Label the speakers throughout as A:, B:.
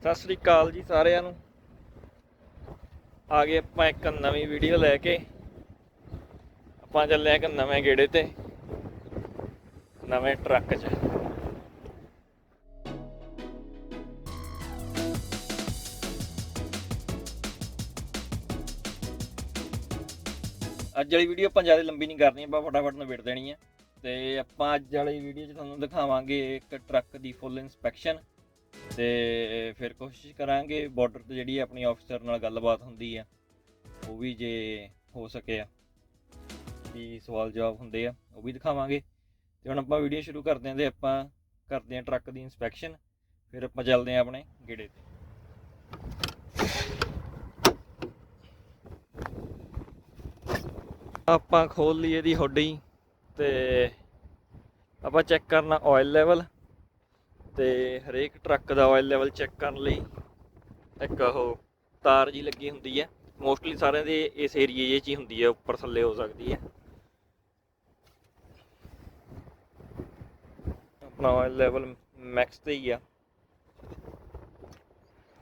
A: ਸਤਿ ਸ੍ਰੀ ਅਕਾਲ ਜੀ ਸਾਰਿਆਂ ਨੂੰ। ਆ ਗਏ ਆਪਾਂ ਇੱਕ ਨਵੀਂ ਵੀਡੀਓ ਲੈ ਕੇ। ਆਪਾਂ ਚੱਲੇ ਇੱਕ ਨਵੇਂ ਗੇੜੇ ਤੇ ਨਵੇਂ ਟਰੱਕ 'ਚ। ਅੱਜ ਵਾਲੀ ਵੀਡੀਓ ਆਪਾਂ ਜ਼ਿਆਦਾ ਲੰਬੀ ਨਹੀਂ ਕਰਨੀ, ਆਪਾਂ ਫਟਾਫਟ ਨਿਬੇੜ ਦੇਣੀ ਆ। ਤੇ ਆਪਾਂ ਅੱਜ ਵਾਲੀ ਵੀਡੀਓ 'ਚ ਤੁਹਾਨੂੰ ਦਿਖਾਵਾਂਗੇ ਇੱਕ ਟਰੱਕ ਦੀ ਫੁੱਲ ਇੰਸਪੈਕਸ਼ਨ, ਤੇ ਫਿਰ ਕੋਸ਼ਿਸ਼ ਕਰਾਂਗੇ ਬਾਰਡਰ ਤੇ ਜਿਹੜੀ ਆਪਣੀ ਆਫਿਸਰ ਨਾਲ ਗੱਲਬਾਤ ਹੁੰਦੀ ਆ ਉਹ ਵੀ ਜੇ ਹੋ ਸਕਿਆ ਕੀ ਸਵਾਲ ਜਵਾਬ ਹੁੰਦੇ ਆ ਉਹ ਵੀ ਦਿਖਾਵਾਂਗੇ। ਤੇ ਹੁਣ ਆਪਾਂ ਵੀਡੀਓ ਸ਼ੁਰੂ ਕਰਦੇ ਹਾਂ ਤੇ ਆਪਾਂ ਕਰਦੇ ਹਾਂ ਟਰੱਕ ਦੀ ਇੰਸਪੈਕਸ਼ਨ, ਫਿਰ ਆਪਾਂ ਚੱਲਦੇ ਹਾਂ ਆਪਣੇ ਗੇੜੇ ਤੇ। ਆਪਾਂ ਖੋਲ ਲਈ ਇਹਦੀ ਹੁੱਡੀ ਤੇ ਆਪਾਂ ਚੈੱਕ ਕਰਨਾ ਆਇਲ ਲੈਵਲ। ਤੇ ਹਰੇਕ ਟਰੱਕ ਦਾ ਆਇਲ ਲੈਵਲ ਚੈੱਕ ਕਰਨ ਲਈ ਇੱਕ ਉਹ ਤਾਰ ਜੀ ਲੱਗੀ ਹੁੰਦੀ ਹੈ, ਮੋਸਟਲੀ ਸਾਰਿਆਂ ਦੇ ਇਸ ਏਰੀਏ 'ਚ ਹੀ ਹੁੰਦੀ ਹੈ, ਉੱਪਰ ਥੱਲੇ ਹੋ ਸਕਦੀ ਹੈ। ਆਪਣਾ ਆਇਲ ਲੈਵਲ ਮੈਕਸ ਤੇ ਹੀ ਆ।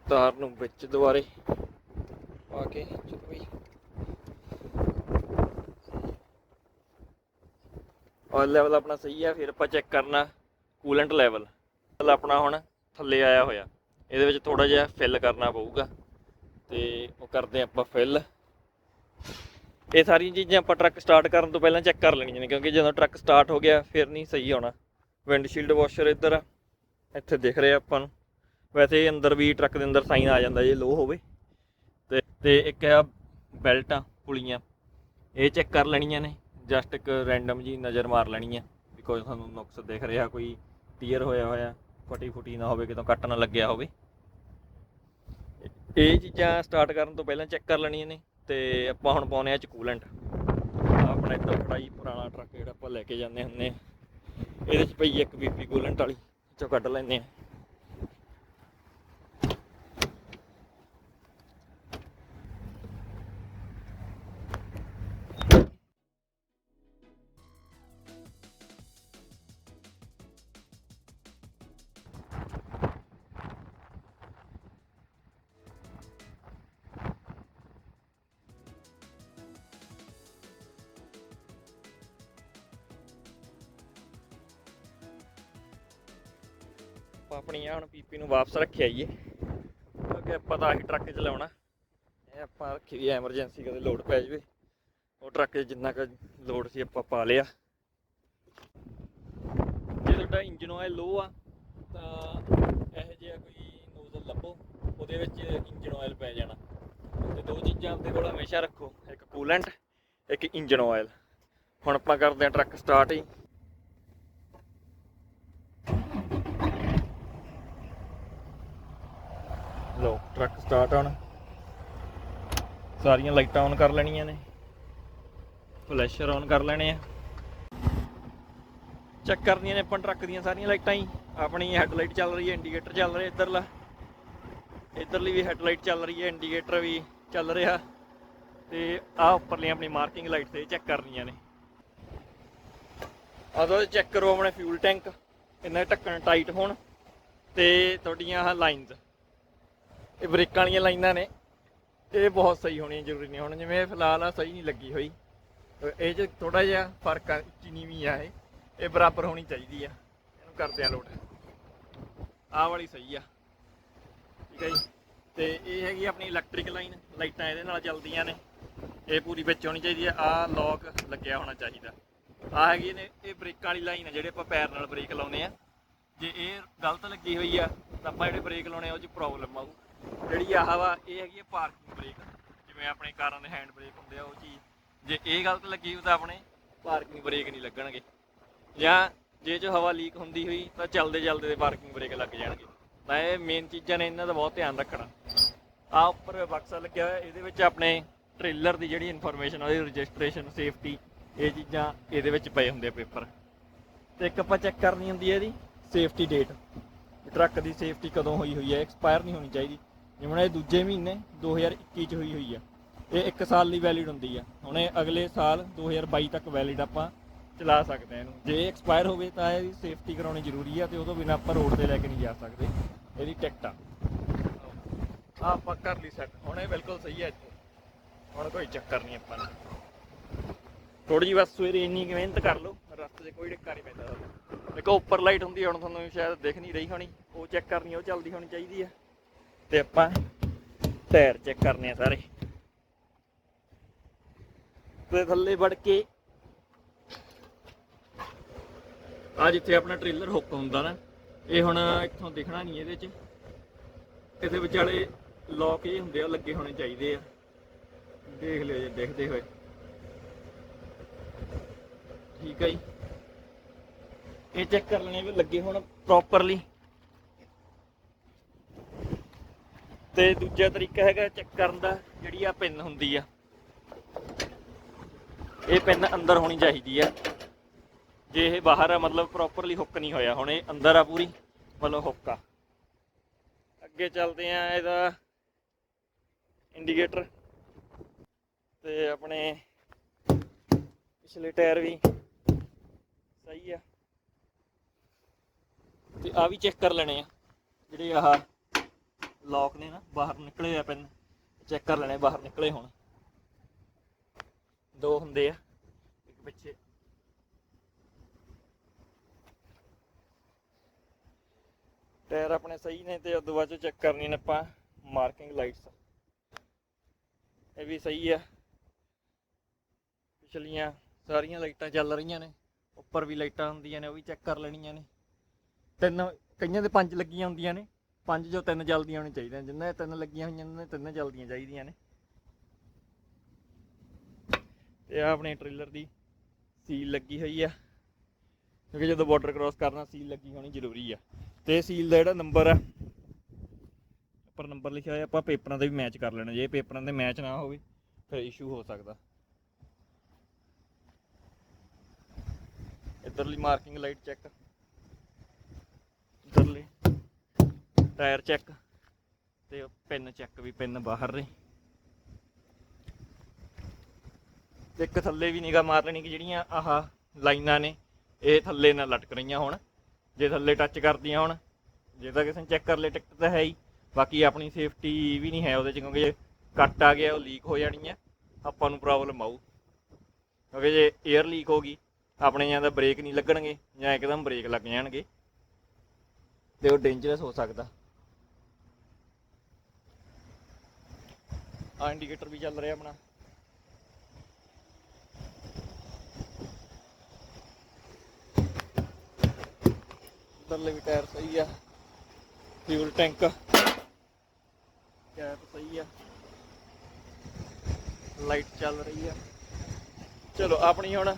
A: ਤਾਰ ਨੂੰ ਵਿੱਚ ਦੁਬਾਰੇ ਪਾ ਕੇ ਚਲੋ ਬਈ, ਆਇਲ ਲੈਵਲ ਆਪਣਾ ਸਹੀ ਆ। ਫਿਰ ਆਪਾਂ ਚੈੱਕ ਕਰਨਾ ਕੂਲੈਂਟ ਲੈਵਲ। ਆਪਣਾ ਹੁਣ ਥੱਲੇ ਆਇਆ ਹੋਇਆ, ਇਹਦੇ ਵਿੱਚ ਥੋੜ੍ਹਾ ਜਿਹਾ ਫਿਲ ਕਰਨਾ ਪਊਗਾ ਤੇ ਉਹ ਕਰਦੇ ਆਪਾਂ ਫਿਲ। ਇਹ ਸਾਰੀਆਂ ਚੀਜ਼ਾਂ ਆਪਾਂ ਟਰੱਕ ਸਟਾਰਟ ਕਰਨ ਤੋਂ ਪਹਿਲਾਂ ਚੈੱਕ ਕਰ ਲੈਣੀਆਂ ਨੇ, ਕਿਉਂਕਿ ਜਦੋਂ ਟਰੱਕ ਸਟਾਰਟ ਹੋ ਗਿਆ ਫਿਰ ਨਹੀਂ ਸਹੀ ਹੋਣਾ। ਵਿੰਡਸ਼ੀਲਡ ਵਾਸ਼ਰ ਇੱਧਰ ਆ, ਇੱਥੇ ਦਿਖ ਰਿਹਾ ਆਪਾਂ ਨੂੰ। ਵੈਸੇ ਅੰਦਰ ਵੀ ਟਰੱਕ ਦੇ ਅੰਦਰ ਸਾਈਨ ਆ ਜਾਂਦਾ ਜੇ ਲੋ ਹੋਵੇ। ਤੇ ਇੱਕ ਆ ਬੈਲਟਾਂ ਪੁਲੀਆਂ, ਇਹ ਚੈੱਕ ਕਰ ਲੈਣੀਆਂ ਨੇ। ਜਸਟ ਇੱਕ ਰੈਂਡਮ ਜੀ ਨਜ਼ਰ ਮਾਰ ਲੈਣੀ ਆ ਵੀ ਕੋਈ ਤੁਹਾਨੂੰ ਨੁਕਸ ਦਿਖ ਰਿਹਾ, ਕੋਈ ਟੀਅਰ ਹੋਇਆ ਫਟੀ ਫੁਟੀ ਨਾ ਹੋਵੇ, ਕਿਤੋਂ ਕੱਟ ਨਾ ਲੱਗਿਆ ਹੋਵੇ। ਇਹ ਚੀਜ਼ਾਂ ਸਟਾਰਟ ਕਰਨ ਤੋਂ ਪਹਿਲਾਂ ਚੈੱਕ ਕਰ ਲੈਣੀਆਂ ਨੇ। ਤੇ ਆਪਾਂ ਹੁਣ ਪਾਉਂਦੇ ਹਾਂ 'ਚ ਕੂਲੈਂਟ। ਆਪਣਾ ਇੱਧਰ ਖੜਾ ਹੀ ਪੁਰਾਣਾ ਟਰੱਕ ਜਿਹੜਾ ਆਪਾਂ ਲੈ ਕੇ ਜਾਂਦੇ ਹੁੰਦੇ ਹਾਂ, ਇਹਦੇ 'ਚ ਪਈ ਇੱਕ BP ਕੂਲੈਂਟ ਵਾਲੀ, ਚੋਂ ਕੱਢ ਲੈਂਦੇ ਹਾਂ। ਆਪਣੀ ਆ ਹੁਣ PP ਨੂੰ ਵਾਪਸ ਰੱਖਿਆ ਆਈਏ, ਕਿਉਂਕਿ ਆਪਾਂ ਤਾਂ ਆਹੀ ਟਰੱਕ ਚਲਾਉਣਾ। ਇਹ ਆਪਾਂ ਰੱਖੀ ਵੀ ਐਮਰਜੈਂਸੀ ਕਦੇ ਲੋਡ ਪੈ ਜਾਵੇ। ਉਹ ਟਰੱਕ 'ਚ ਜਿੰਨਾ ਕੁ ਲੋਡ ਸੀ ਆਪਾਂ ਪਾ ਲਿਆ। ਜੇ ਤੁਹਾਡਾ ਇੰਜਨ ਆਇਲ ਲੋ ਆ ਤਾਂ ਇਹੋ ਜਿਹਾ ਕੋਈ ਨੋਜ਼ਲ ਲੱਭੋ, ਉਹਦੇ ਵਿੱਚ ਇੰਜਨ ਆਇਲ ਪੈ ਜਾਣਾ। ਤੇ ਦੋ ਚੀਜ਼ਾਂ ਆਪਦੇ ਕੋਲ ਹਮੇਸ਼ਾ ਰੱਖੋ, ਇੱਕ ਕੂਲੈਂਟ, ਇੱਕ ਇੰਜਨ ਆਇਲ। ਹੁਣ ਆਪਾਂ ਕਰਦੇ ਹਾਂ ਟਰੱਕ ਸਟਾਰਟ ਹੀ। ਲੋ ਟਰੱਕ ਸਟਾਰਟ ਹੁਣ। ਸਾਰੀਆਂ ਲਾਈਟਾਂ ਔਨ ਕਰ ਲੈਣੀਆਂ ਨੇ, ਫਲੈਸ਼ਰ ਔਨ ਕਰ ਲੈਣੇ ਆ। ਚੈੱਕ ਕਰਨੀਆਂ ਨੇ ਆਪਾਂ ਟਰੱਕ ਦੀਆਂ ਸਾਰੀਆਂ ਲਾਈਟਾਂ ਹੀ। ਆਪਣੀ ਹੈਡਲਾਈਟ ਚੱਲ ਰਹੀ ਹੈ, ਇੰਡੀਕੇਟਰ ਚੱਲ ਰਿਹਾ ਇੱਧਰਲਾ, ਇੱਧਰਲੀ ਵੀ ਹੈਡਲਾਈਟ ਚੱਲ ਰਹੀ ਹੈ, ਇੰਡੀਕੇਟਰ ਵੀ ਚੱਲ ਰਿਹਾ। ਤੇ ਆਹ ਉੱਪਰਲੀਆਂ ਆਪਣੀ ਮਾਰਕਿੰਗ ਲਾਈਟ ਤੇ ਚੈੱਕ ਕਰਨੀਆਂ ਨੇ। ਆਹ ਚੈੱਕ ਕਰੋ ਆਪਣੇ ਫਿਊਲ ਟੈਂਕ, ਇਹਨਾਂ ਦੇ ਢੱਕਣ ਟਾਈਟ ਹੋਣ। ਤੇ ਤੁਹਾਡੀਆਂ ਆਹ ਲਾਈਨਸ, ਇਹ ਬ੍ਰੇਕਾਂ ਵਾਲੀਆਂ ਲਾਈਨਾਂ ਨੇ, ਇਹ ਬਹੁਤ ਸਹੀ ਹੋਣੀਆਂ ਜ਼ਰੂਰੀ ਨੇ। ਹੁਣ ਜਿਵੇਂ ਫਿਲਹਾਲ ਆ ਸਹੀ ਨਹੀਂ ਲੱਗੀ ਹੋਈ, ਇਹ 'ਚ ਥੋੜ੍ਹਾ ਜਿਹਾ ਫਰਕ ਆ, ਉੱਚੀ ਨੀਵੀਂ ਆ, ਇਹ ਬਰਾਬਰ ਹੋਣੀ ਚਾਹੀਦੀ ਆ। ਇਹਨੂੰ ਕਰਦੇ ਆ ਲੋਡ। ਆਹ ਵਾਲੀ ਸਹੀ ਆ, ਠੀਕ ਹੈ ਜੀ। ਤੇ ਇਹ ਹੈਗੀ ਆਪਣੀ ਇਲੈਕਟ੍ਰਿਕ ਲਾਈਨ, ਲਾਈਟਾਂ ਇਹਦੇ ਨਾਲ ਚੱਲਦੀਆਂ ਨੇ, ਇਹ ਪੂਰੀ ਵਿੱਚ ਹੋਣੀ ਚਾਹੀਦੀ ਆ। ਆਹ ਲੋਕ ਲੱਗਿਆ ਹੋਣਾ ਚਾਹੀਦਾ। ਆਹ ਹੈਗੀ ਨੇ ਇਹ ਬ੍ਰੇਕਾਂ ਵਾਲੀ ਲਾਈਨ ਆ, ਜਿਹੜੇ ਆਪਾਂ ਪੈਰ ਨਾਲ ਬ੍ਰੇਕ ਲਾਉਂਦੇ ਆ। ਜੇ ਇਹ ਗਲਤ ਲੱਗੀ ਹੋਈ ਆ ਤਾਂ ਆਪਾਂ ਜਿਹੜੇ ਬ੍ਰੇਕ ਲਾਉਣੇ ਆ ਉਹ 'ਚ ਪ੍ਰੋਬਲਮ ਆਊ। ਜਿਹੜੀ ਆਹ ਵਾ ਇਹ ਹੈਗੀ ਆ ਪਾਰਕਿੰਗ ਬ੍ਰੇਕ, ਜਿਵੇਂ ਆਪਣੇ ਕਾਰਾਂ ਦੇ ਹੈਂਡ ਬ੍ਰੇਕ ਹੁੰਦੇ ਆ ਉਹ ਚੀਜ਼। ਜੇ ਇਹ ਗਲਤ ਲੱਗੀ ਹੋਈ ਤਾਂ ਆਪਣੇ ਪਾਰਕਿੰਗ ਬ੍ਰੇਕ ਨਹੀਂ ਲੱਗਣਗੇ, ਜਾਂ ਜੇ 'ਚ ਹਵਾ ਲੀਕ ਹੁੰਦੀ ਹੋਈ ਤਾਂ ਚੱਲਦੇ ਚੱਲਦੇ ਦੇ ਪਾਰਕਿੰਗ ਬ੍ਰੇਕ ਲੱਗ ਜਾਣਗੇ। ਤਾਂ ਇਹ ਮੇਨ ਚੀਜ਼ਾਂ ਨੇ, ਇਹਨਾਂ ਦਾ ਬਹੁਤ ਧਿਆਨ ਰੱਖਣਾ। ਆਹ ਉੱਪਰ ਬਕਸਾ ਲੱਗਿਆ ਹੋਇਆ, ਇਹਦੇ ਵਿੱਚ ਆਪਣੇ ਟ੍ਰੇਲਰ ਦੀ ਜਿਹੜੀ ਇਨਫੋਰਮੇਸ਼ਨ, ਉਹਦੀ ਰਜਿਸਟ੍ਰੇਸ਼ਨ, ਸੇਫਟੀ, ਇਹ ਚੀਜ਼ਾਂ ਇਹਦੇ ਵਿੱਚ ਪਏ ਹੁੰਦੇ ਆ ਪੇਪਰ। ਤੇ ਇੱਕ ਆਪਾਂ ਚੈੱਕ ਕਰਨੀ ਹੁੰਦੀ ਹੈ ਇਹਦੀ ਸੇਫਟੀ ਡੇਟ, ਟਰੱਕ ਦੀ ਸੇਫਟੀ ਕਦੋਂ ਹੋਈ ਹੈ, ਐਕਸਪਾਇਰ ਨਹੀਂ ਹੋਣੀ ਚਾਹੀਦੀ। ਜਿਵੇਂ ਇਹ ਦੂਜੇ ਮਹੀਨੇ 2021 'ਚ ਹੋਈ ਆ, ਇਹ 1 ਸਾਲ ਲਈ ਵੈਲਿਡ ਹੁੰਦੀ ਆ। ਹੁਣ ਇਹ ਅਗਲੇ ਸਾਲ 2022 ਤੱਕ ਵੈਲਿਡ ਆਪਾਂ ਚਲਾ ਸਕਦੇ ਹਾਂ ਇਹਨੂੰ। ਜੇ ਐਕਸਪਾਇਰ ਹੋਵੇ ਤਾਂ ਇਹਦੀ ਸੇਫਟੀ ਕਰਾਉਣੀ ਜ਼ਰੂਰੀ ਆ, ਤੇ ਉਹ ਤੋਂ ਬਿਨਾਂ ਆਪਾਂ ਰੋਡ 'ਤੇ ਲੈ ਕੇ ਨਹੀਂ ਜਾ ਸਕਦੇ। ਇਹਦੀ ਟਿਕਟ ਆ। ਆਪਾਂ ਕਰ ਲਈ ਸੈੱਟ ਹੁਣ, ਇਹ ਬਿਲਕੁਲ ਸਹੀ ਹੈ ਇੱਥੇ। ਹੁਣ ਕੋਈ ਚੱਕਰ ਨਹੀਂ ਆਪਾਂ ਨੂੰ, ਥੋੜੀ ਜਿਹੀ ਬਸ ਸਵੇਰੇ ਇੰਨੀ ਕੁ ਮਿਹਨਤ ਕਰ ਲਓ, ਰਸਤੇ 'ਚ ਕੋਈ ਡਿੱਕਾ ਨਹੀਂ ਪੈਂਦਾ। ਦੇਖੋ ਉੱਪਰ ਲਾਈਟ ਹੁੰਦੀ ਹੈ, ਹੁਣ ਤੁਹਾਨੂੰ ਸ਼ਾਇਦ ਦਿਖ ਨਹੀਂ ਰਹੀ ਹੋਣੀ, ਉਹ ਚੈੱਕ ਕਰਨੀ, ਉਹ ਚੱਲਦੀ ਹੋਣੀ ਚਾਹੀਦੀ ਆ। ਤੇ ਆਪਾਂ ਟਾਇਰ ਚੈੱਕ ਕਰਨੇ ਆ ਸਾਰੇ, ਤੇ ਥੱਲੇ ਵੜ ਕੇ ਆ ਜਿੱਥੇ ਆਪਣਾ ਟ੍ਰੇਲਰ ਹੁੱਕ ਹੁੰਦਾ ਨਾ, ਇਹ ਹੁਣ ਇੱਥੋਂ ਦਿਖਣਾ ਨਹੀਂ ਇਹਦੇ 'ਚ, ਇਹਦੇ ਵਿਚਾਲੇ ਲੋਕ ਇਹ ਹੁੰਦੇ ਆ, ਲੱਗੇ ਹੋਣੇ ਚਾਹੀਦੇ ਆ, ਦੇਖ ਲਿਓ ਜੇ ਦਿਖਦੇ ਹੋਏ। ਠੀਕ ਹੈ ਜੀ, ਇਹ ਚੈੱਕ ਕਰ ਲੈਣੇ ਵੀ ਲੱਗੇ ਹੁਣ ਪ੍ਰੋਪਰਲੀ। ਤੇ ਦੂਜਾ ਤਰੀਕਾ ਹੈਗਾ ਚੈੱਕ ਕਰਨ ਦਾ, ਜਿਹੜੀ ਆ ਪਿੰਨ ਹੁੰਦੀ ਆ, ਇਹ ਪਿੰਨ ਅੰਦਰ ਹੋਣੀ ਚਾਹੀਦੀ ਆ। ਜੇ ਇਹ ਬਾਹਰ ਆ ਮਤਲਬ ਪ੍ਰੋਪਰਲੀ ਹੁੱਕ ਨਹੀਂ ਹੋਇਆ, ਹੁਣ ਇਹ ਅੰਦਰ ਆ ਪੂਰੀ ਮਤਲਬ ਹੁੱਕ ਆ। ਅੱਗੇ ਚੱਲਦੇ ਆ, ਇਹਦਾ ਇੰਡੀਕੇਟਰ ਤੇ ਆਪਣੇ ਪਿਛਲੇ ਟਾਇਰ ਵੀ ਸਹੀ ਆ, ਤੇ ਆ ਵੀ ਚੈੱਕ ਕਰ ਲੈਣੇ ਆ, ਜਿਹੜੇ ਆਹ ਲੌਕ ਨੇ ਨਾ ਬਾਹਰ ਨਿਕਲੇ ਆ ਪਿੰਨ, ਚੈੱਕ ਕਰ ਲੈਣੇ ਬਾਹਰ ਨਿਕਲੇ ਹੁਣ। ਦੋ ਹੁੰਦੇ ਆ, ਇੱਕ ਪਿੱਛੇ। ਟਾਇਰ ਆਪਣੇ ਸਹੀ ਨੇ, ਤੇ ਉਦੋਂ ਬਾਅਦ ਚੈੱਕ ਕਰਨੀ ਨੇ ਆਪਾਂ ਮਾਰਕਿੰਗ ਲਾਈਟਸ, ਇਹ ਵੀ ਸਹੀ ਆ। ਪਿਛਲੀਆਂ ਸਾਰੀਆਂ ਲਾਈਟਾਂ ਚੱਲ ਰਹੀਆਂ ਨੇ, ਉੱਪਰ ਵੀ ਲਾਈਟਾਂ ਹੁੰਦੀਆਂ ਨੇ, ਉਹ ਵੀ ਚੈੱਕ ਕਰ ਲੈਣੀਆਂ ਨੇ। ਤਿੰਨ ਕਈਆਂ ਦੇ 5 ਲੱਗੀਆਂ ਹੁੰਦੀਆਂ ਨੇ, 5 ਚੋਂ 3 ਜਲਦੀਆਂ ਹੋਣੀਆਂ ਚਾਹੀਦੀਆਂ, ਜਿੰਨਾਂ 3 ਲੱਗੀਆਂ ਹੋਈਆਂ ਨੇ 3 ਜਲਦੀਆਂ ਚਾਹੀਦੀਆਂ ਨੇ। ਤੇ ਆ ਆਪਣੇ ਟ੍ਰੇਲਰ ਦੀ ਸੀਲ ਲੱਗੀ ਹੋਈ ਆ, ਕਿਉਂਕਿ ਜਦੋਂ ਬਾਰਡਰ ਕ੍ਰੋਸ ਕਰਨਾ ਸੀਲ ਲੱਗੀ ਹੋਣੀ ਜ਼ਰੂਰੀ ਆ। ਤੇ ਸੀਲ ਦਾ ਜਿਹੜਾ ਨੰਬਰ ਆ, ਉੱਪਰ ਨੰਬਰ ਲਿਖਿਆ ਹੋਇਆ, ਆਪਾਂ ਪੇਪਰਾਂ 'ਤੇ ਵੀ ਮੈਚ ਕਰ ਲੈਣਾ, ਜੇ ਪੇਪਰਾਂ 'ਤੇ ਮੈਚ ਨਾ ਹੋਵੇ ਫਿਰ ਇਸ਼ੂ ਹੋ ਸਕਦਾ। ਇੱਧਰਲੀ ਮਾਰਕਿੰਗ ਲਾਈਟ ਚੈੱਕ, ਇੱਧਰਲੀ ਟਾਇਰ ਚੈੱਕ, ਤੇ ਪਿੰਨ ਚੈੱਕ ਵੀ, ਪਿੰਨ ਬਾਹਰ ਨੇ। ਇੱਕ ਥੱਲੇ ਵੀ ਨਿਗਾਹ ਮਾਰ ਲੈਣੀ ਕਿ ਜਿਹੜੀਆਂ ਆਹ ਲਾਈਨਾਂ ਨੇ ਇਹ ਥੱਲੇ ਨਾ ਲਟਕ ਰਹੀਆਂ ਹੋਣ, ਜੇ ਥੱਲੇ ਟੱਚ ਕਰਦੀਆਂ ਹੋਣ, ਜੇ ਤਾਂ ਕਿਸੇ ਨੇ ਚੈੱਕ ਕਰ ਲਏ ਟਿਕਟ ਤਾਂ ਹੈ ਹੀ, ਬਾਕੀ ਆਪਣੀ ਸੇਫਟੀ ਵੀ ਨਹੀਂ ਹੈ ਉਹਦੇ 'ਚ, ਕਿਉਂਕਿ ਜੇ ਕੱਟ ਆ ਗਿਆ ਉਹ ਲੀਕ ਹੋ ਜਾਣੀ ਆ, ਆਪਾਂ ਨੂੰ ਪ੍ਰੋਬਲਮ ਆਊ। ਕਿਉਂਕਿ ਜੇ ਏਅਰ ਲੀਕ ਹੋ ਗਈ ਆਪਣੇ ਜਾਂ ਤਾਂ ਬ੍ਰੇਕ ਨਹੀਂ ਲੱਗਣਗੇ, ਜਾਂ ਇੱਕਦਮ ਬ੍ਰੇਕ ਲੱਗ ਜਾਣਗੇ, ਤੇ ਉਹ ਡੇਂਜਰਸ ਹੋ ਸਕਦਾ। ਆ ਇੰਡੀਕੇਟਰ ਵੀ ਚੱਲ ਰਿਹਾ ਆਪਣਾ, ਉੱਧਰਲੇ ਵੀ ਟਾਇਰ ਸਹੀ ਆ, ਫਿਊਲ ਟੈਂਕ ਕੈਪ ਸਹੀ ਆ, ਲਾਈਟ ਚੱਲ ਰਹੀ ਆ। ਚਲੋ ਆਪਣੀ ਹੁਣ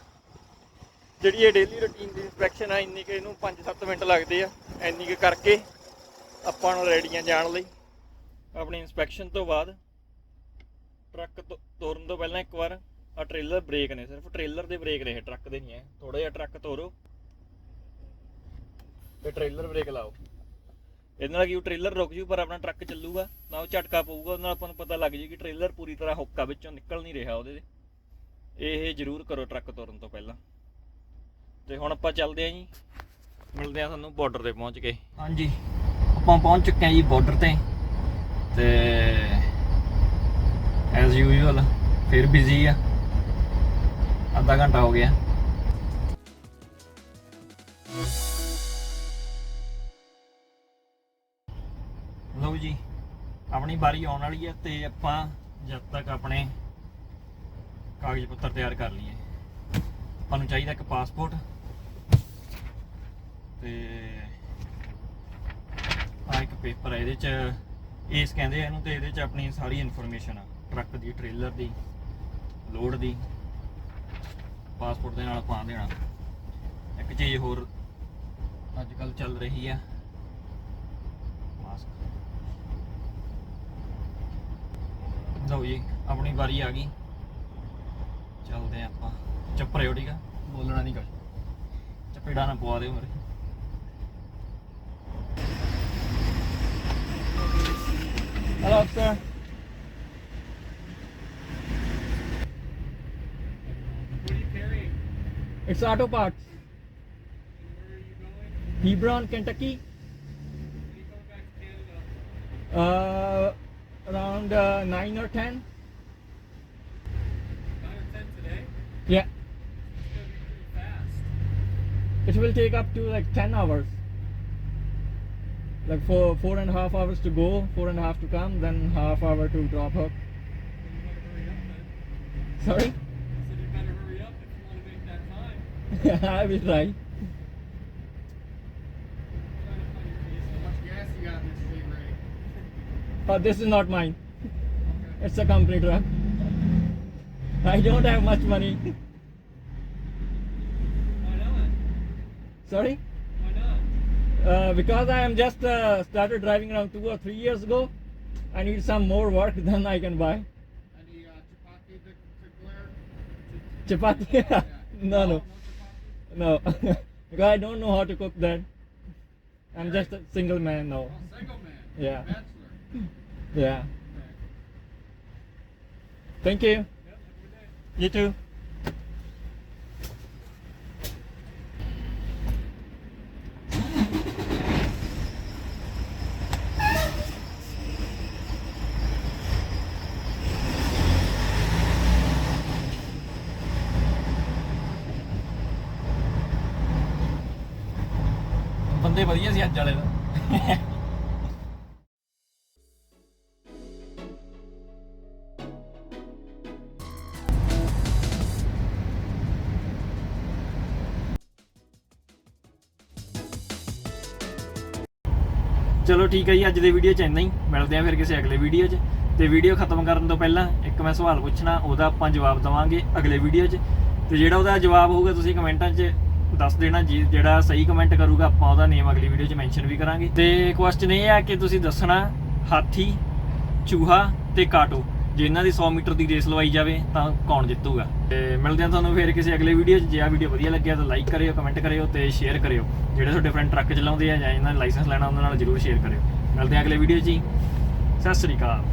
A: ਜਿਹੜੀ ਇਹ ਡੇਲੀ ਰੂਟੀਨ ਦੀ ਇੰਸਪੈਕਸ਼ਨ ਆ, ਇੰਨੀ ਕਿ ਇਹਨੂੰ 5-7 ਮਿੰਟ ਲੱਗਦੇ ਆ, ਇੰਨੀ ਕੁ ਕਰਕੇ ਆਪਾਂ ਨੂੰ ਰੈਡੀਆਂ ਜਾਣ ਲਈ। ਆਪਣੀ ਇੰਸਪੈਕਸ਼ਨ ਤੋਂ ਬਾਅਦ ਟਰੱਕ ਤੋਰਨ ਤੋਂ ਪਹਿਲਾਂ ਇੱਕ ਵਾਰ ਆ ਟ੍ਰੇਲਰ ਬ੍ਰੇਕ ਨੇ, ਸਿਰਫ ਟ੍ਰੇਲਰ ਦੇ ਬ੍ਰੇਕ ਨੇ, ਇਹ ਟਰੱਕ ਦੇ ਨਹੀਂ ਹੈ। ਥੋੜਾ ਜਿਹਾ ਟਰੱਕ ਤੋਰੋ ਤੇ ਟ੍ਰੇਲਰ ਬ੍ਰੇਕ ਲਾਓ, ਇਹਦੇ ਨਾਲ ਕੀ ਟ੍ਰੇਲਰ ਰੁਕ ਜੂ, ਪਰ ਆਪਣਾ ਟਰੱਕ ਚੱਲੂਗਾ ਨਾ, ਉਹ ਝਟਕਾ ਪਊਗਾ, ਉਹਦੇ ਨਾਲ ਆਪਾਂ ਨੂੰ ਪਤਾ ਲੱਗ ਜੂ ਕਿ ਟ੍ਰੇਲਰ ਪੂਰੀ ਤਰ੍ਹਾਂ ਹੁੱਕਾ ਵਿੱਚੋਂ ਨਿਕਲ ਨਹੀਂ ਰਿਹਾ ਉਹਦੇ। ਇਹ ਜ਼ਰੂਰ ਕਰੋ ਟਰੱਕ ਤੋਰਨ ਤੋਂ ਪਹਿਲਾਂ। ਤੇ ਹੁਣ ਆਪਾਂ ਚੱਲਦੇ ਹਾਂ ਜੀ, ਮਿਲਦੇ ਹਾਂ ਤੁਹਾਨੂੰ ਬਾਰਡਰ ਤੇ ਪਹੁੰਚ ਕੇ। ਹਾਂਜੀ, ਆਪਾਂ ਪਹੁੰਚ ਚੁੱਕੇ ਹਾਂ ਜੀ ਬਾਰਡਰ ਤੇ ਐਜ਼ ਯੂਜੂਅਲ ਫਿਰ ਬਿਜ਼ੀ ਆ, ਅੱਧਾ ਘੰਟਾ ਹੋ ਗਿਆ। ਲਓ ਜੀ, ਆਪਣੀ ਵਾਰੀ ਆਉਣ ਵਾਲੀ ਹੈ, ਤੇ ਆਪਾਂ ਜਦ ਤੱਕ ਆਪਣੇ ਕਾਗਜ਼ ਪੱਤਰ ਤਿਆਰ ਕਰ ਲਈਏ। ਆਪਾਂ ਨੂੰ ਚਾਹੀਦਾ ਇੱਕ ਪਾਸਪੋਰਟ, ਤੇ ਆ ਇੱਕ ਪੇਪਰ ਹੈ, ਇਹਦੇ 'ਚ ਏਸ ਕਹਿੰਦੇ ਆ ਇਹਨੂੰ, ਤੇ ਇਹਦੇ 'ਚ ਆਪਣੀ ਸਾਰੀ ਇਨਫੋਰਮੇਸ਼ਨ ਆ, ਟਰੱਕ ਦੀ, ਟ੍ਰੇਲਰ ਦੀ, ਲੋਡ ਦੀ, ਪਾਸਪੋਰਟ ਦੇ ਨਾਲ ਪਾ ਦੇਣਾ। ਇੱਕ ਚੀਜ਼ ਹੋਰ ਅੱਜ ਕੱਲ੍ਹ ਚੱਲ ਰਹੀ ਆ, ਮਾਸਕ। ਲਓ ਜੀ, ਆਪਣੀ ਵਾਰੀ ਆ ਗਈ, ਚੱਲਦੇ ਆਪਾਂ। ਚੁੱਪ ਰਹੋ, ਠੀਕ ਆ, ਬੋਲਣਾ ਨਹੀਂ ਕੁਛ, ਚਪੇੜਾ ਨਾ ਪਵਾ ਦਿਓ ਮੇਰੇ। Hello, sir.
B: What are you carrying?
A: It's auto parts.
B: And where are you going?
A: Hebron, Kentucky.
B: When are you going back to Canada?
A: around 9 or 10.
B: 9 or 10 today?
A: Yeah,
B: It's gonna be pretty fast.
A: it will take up to like 10 hours. Like 4.5 hours to go, 4.5 to come, then half hour to drop hook.
B: Then you better hurry up then.
A: Sorry?
B: I said you better hurry up if you want to make that time.
A: I will try.
B: I'm trying to find your piece. How much gas you got in this thing, Ray?
A: This is not mine.
B: Okay.
A: It's a company truck. I don't have much money.
B: Why not?
A: Sorry?
B: Why not?
A: Because I am just started driving around 2 or 3 years ago. I need some more work, then I can buy.
B: Any chapati to glare?
A: Chapati? No.
B: chapati?
A: No. Because I don't know how to cook that. I'm just a single man now.
B: Oh, single man.
A: Yeah.
B: Bachelor.
A: Yeah.
B: Okay.
A: Thank you.
B: Yep, have a good day.
A: You too. ਬੰਦੇ ਵਧੀਆ ਸੀ ਅੱਜ ਵਾਲੇ ਦਾ ਚਲੋ ਠੀਕ ਹੈ ਜੀ, ਅੱਜ ਦੇ ਵੀਡੀਓ 'ਚ ਇੰਨਾ ਹੀ। ਮਿਲਦੇ ਆ ਫਿਰ ਕਿਸੇ ਅਗਲੇ ਵੀਡੀਓ 'ਚ। ਤੇ ਵੀਡੀਓ ਖਤਮ ਕਰਨ ਤੋਂ ਪਹਿਲਾਂ ਇੱਕ ਮੈਂ ਸਵਾਲ ਪੁੱਛਣਾ, ਉਹਦਾ ਆਪਾਂ ਜਵਾਬ ਦੇਵਾਂਗੇ ਅਗਲੇ ਵੀਡੀਓ 'ਚ। ਤੇ ਜਿਹੜਾ ਉਹਦਾ ਜਵਾਬ ਹੋਊਗਾ ਤੁਸੀਂ ਕਮੈਂਟਾਂ 'ਚ ਦੱਸ ਦੇਣਾ ਜੀ। ਜਿਹੜਾ ਸਹੀ ਕਮੈਂਟ ਕਰੂਗਾ ਆਪਾਂ ਉਹਦਾ ਨੇਮ ਅਗਲੀ ਵੀਡੀਓ 'ਚ ਮੈਂਸ਼ਨ ਵੀ ਕਰਾਂਗੇ। ਤੇ ਕੁਐਸਚਨ ਇਹ ਹੈ ਕਿ ਤੁਸੀਂ ਦੱਸਣਾ ਹਾਥੀ, ਚੂਹਾ ਤੇ ਕਾਟੋ, ਜੇ ਇਹਨਾਂ ਦੀ 100 ਮੀਟਰ ਦੀ ਰੇਸ ਲਵਾਈ ਜਾਵੇ ਤਾਂ ਕੌਣ ਜਿੱਤੂਗਾ। ਤੇ ਮਿਲਦੇ ਆ ਤੁਹਾਨੂੰ ਫਿਰ ਕਿਸੇ ਅਗਲੇ ਵੀਡੀਓ 'ਚ। ਜੇ ਆ ਵੀਡੀਓ ਵਧੀਆ ਲੱਗਿਆ ਤਾਂ ਲਾਈਕ ਕਰਿਓ, ਕਮੈਂਟ ਕਰਿਓ ਤੇ ਸ਼ੇਅਰ ਕਰਿਓ। ਜਿਹੜੇ ਤੁਹਾਡੇ ਫਰੈਂਡ ਟਰੱਕ ਚਲਾਉਂਦੇ ਆ ਜਾਂ ਇਹਨਾਂ ਦਾ ਲਾਇਸੈਂਸ ਲੈਣਾ ਉਹਨਾਂ ਨਾਲ ਜ਼ਰੂਰ ਸ਼ੇਅਰ ਕਰਿਓ। ਮਿਲਦੇ ਆ ਅਗਲੇ ਵੀਡੀਓ 'ਚ ਜੀ। ਸਤਿ ਸ੍ਰੀ ਅਕਾਲ।